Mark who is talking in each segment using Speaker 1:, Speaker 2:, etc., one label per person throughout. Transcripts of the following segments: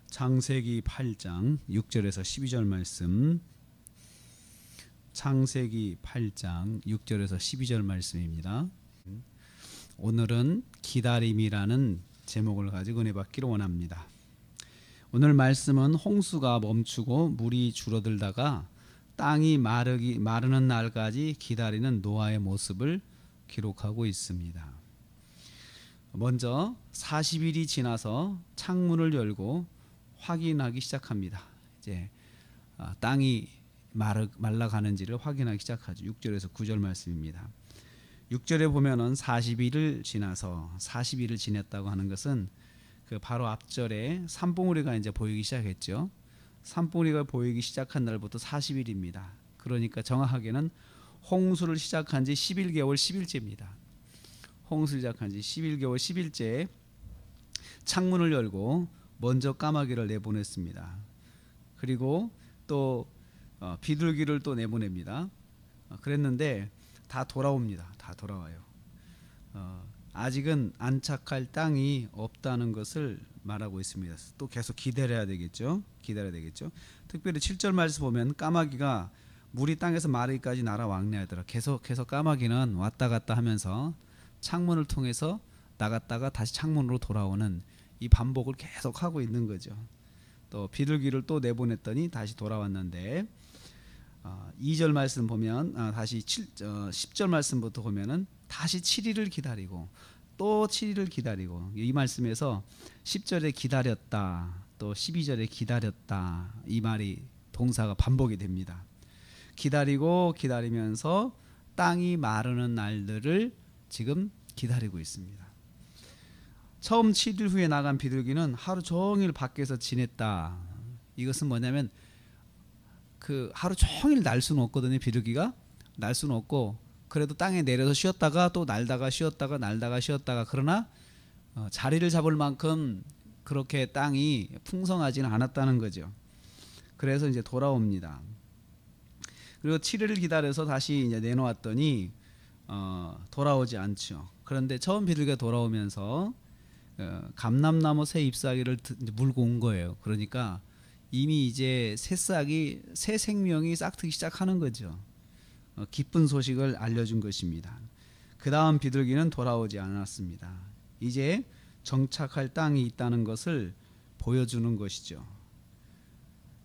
Speaker 1: 창세기 8장 6절에서 12절 말씀. 창세기 8장 6절에서 12절 말씀입니다. 오늘은 기다림이라는 제목을 가지고 은혜 받기를 원합니다. 오늘 말씀은 홍수가 멈추고 물이 줄어들다가 땅이 마르는 날까지 기다리는 노아의 모습을 기록하고 있습니다. 먼저 40일이 지나서 창문을 열고 확인하기 시작합니다. 이제 땅이 말라가는지를 확인하기 시작하죠. 6절에서 9절 말씀입니다. 6절에 보면은 40일을 지나서 40일을 지냈다고 하는 것은 그 바로 앞절에 산봉우리가 이제 보이기 시작했죠. 산봉우리가 보이기 시작한 날부터 40일입니다. 그러니까 정확하게는 홍수를 시작한 지 11개월 10일째입니다. 홍수를 시작한 지 11개월 10일째에 창문을 열고 먼저 까마귀를 내보냈습니다. 그리고 또 비둘기를 또 내보냅니다. 그랬는데 다 돌아옵니다. 다 돌아와요. 아직은 안착할 땅이 없다는 것을 말하고 있습니다. 또 계속 기다려야 되겠죠. 기다려야 되겠죠. 특별히 7절 말씀 보면 까마귀가 물이 땅에서 마르기까지 날아왕래하더라. 계속해서 까마귀는 왔다 갔다 하면서 창문을 통해서 나갔다가 다시 창문으로 돌아오는 이 반복을 계속 하고 있는 거죠. 또 비둘기를 또 내보냈더니 다시 돌아왔는데 2절 말씀 보면 다시 10절 말씀부터 보면은 다시 7일을 기다리고 또 7일을 기다리고, 이 말씀에서 10절에 기다렸다 또 12절에 기다렸다, 이 말이 동사가 반복이 됩니다. 기다리고 기다리면서 땅이 마르는 날들을 지금 기다리고 있습니다. 처음 7일 후에 나간 비둘기는 하루 종일 밖에서 지냈다. 이것은 뭐냐면 그 하루 종일 날 수는 없거든요. 비둘기가 날 수는 없고, 그래도 땅에 내려서 쉬었다가 또 날다가 쉬었다가 날다가 쉬었다가, 그러나 자리를 잡을 만큼 그렇게 땅이 풍성하지는 않았다는 거죠. 그래서 이제 돌아옵니다. 그리고 7일을 기다려서 다시 이제 내놓았더니 돌아오지 않죠. 그런데 처음 비둘기가 돌아오면서 감람나무 새 잎사귀를 물고 온 거예요. 그러니까 이미 이제 새싹이, 새 생명이 싹트기 시작하는 거죠. 기쁜 소식을 알려준 것입니다. 그 다음 비둘기는 돌아오지 않았습니다. 이제 정착할 땅이 있다는 것을 보여주는 것이죠.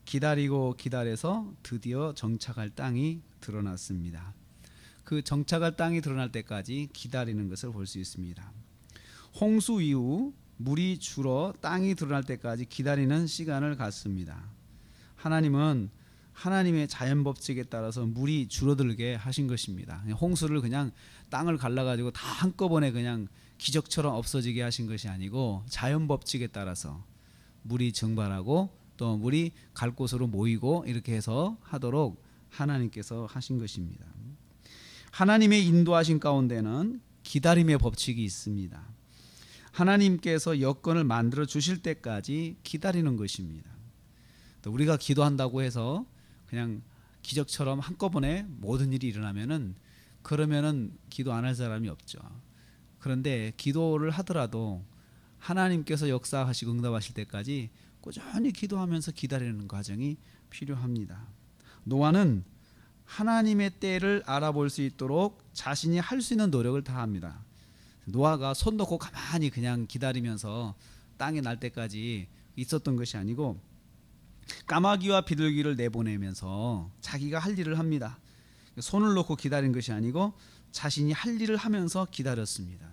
Speaker 1: 기다리고 기다려서 드디어 정착할 땅이 드러났습니다. 그 정착할 땅이 드러날 때까지 기다리는 것을 볼 수 있습니다. 홍수 이후 물이 줄어 땅이 드러날 때까지 기다리는 시간을 갖습니다. 하나님은 하나님의 자연 법칙에 따라서 물이 줄어들게 하신 것입니다. 홍수를 그냥 땅을 갈라가지고 다 한꺼번에 그냥 기적처럼 없어지게 하신 것이 아니고, 자연 법칙에 따라서 물이 증발하고 또 물이 갈 곳으로 모이고 이렇게 해서 하도록 하나님께서 하신 것입니다. 하나님의 인도하신 가운데는 기다림의 법칙이 있습니다. 하나님께서 여건을 만들어 주실 때까지 기다리는 것입니다. 또 우리가 기도한다고 해서 그냥 기적처럼 한꺼번에 모든 일이 일어나면은, 그러면은 기도 안 할 사람이 없죠. 그런데 기도를 하더라도 하나님께서 역사하시고 응답하실 때까지 꾸준히 기도하면서 기다리는 과정이 필요합니다. 노아는 하나님의 때를 알아볼 수 있도록 자신이 할 수 있는 노력을 다합니다. 노아가 손 놓고 가만히 그냥 기다리면서 땅이 날 때까지 있었던 것이 아니고, 까마귀와 비둘기를 내보내면서 자기가 할 일을 합니다. 손을 놓고 기다린 것이 아니고 자신이 할 일을 하면서 기다렸습니다.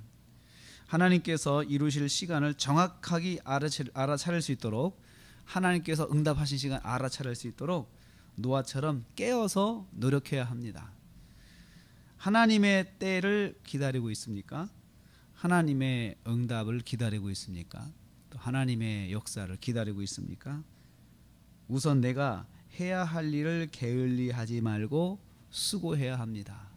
Speaker 1: 하나님께서 이루실 시간을 정확하게 알아차릴 수 있도록, 하나님께서 응답하신 시간 알아차릴 수 있도록 노아처럼 깨어서 노력해야 합니다. 하나님의 때를 기다리고 있습니까? 하나님의 응답을 기다리고 있습니까? 또 하나님의 역사를 기다리고 있습니까? 우선 내가 해야 할 일을 게을리하지 말고 수고해야 합니다.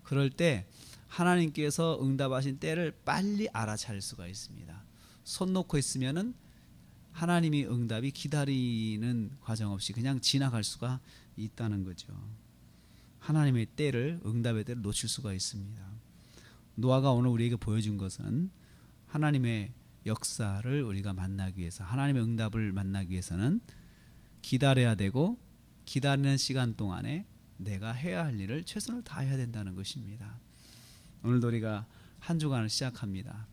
Speaker 1: 그럴 때 하나님께서 응답하신 때를 빨리 알아차릴 수가 있습니다. 손 놓고 있으면은 하나님의 응답이 기다리는 과정 없이 그냥 지나갈 수가 있다는 거죠. 하나님의 때를, 응답의 때를 놓칠 수가 있습니다. 노아가 오늘 우리에게 보여준 것은 하나님의 역사를 우리가 만나기 위해서, 하나님의 응답을 만나기 위해서는 기다려야 되고, 기다리는 시간 동안에 내가 해야 할 일을 최선을 다해야 된다는 것입니다. 오늘도 우리가 한 주간을 시작합니다.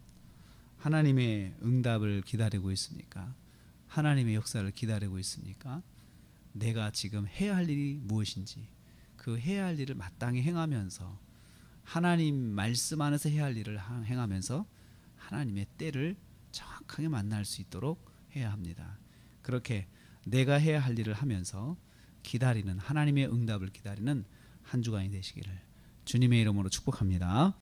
Speaker 1: 하나님의 응답을 기다리고 있습니까? 하나님의 역사를 기다리고 있습니까? 내가 지금 해야 할 일이 무엇인지, 그 해야 할 일을 마땅히 행하면서, 하나님 말씀 안에서 해야 할 일을 행하면서 하나님의 때를 정확하게 만날 수 있도록 해야 합니다. 그렇게 내가 해야 할 일을 하면서 기다리는, 하나님의 응답을 기다리는 한 주간이 되시기를 주님의 이름으로 축복합니다.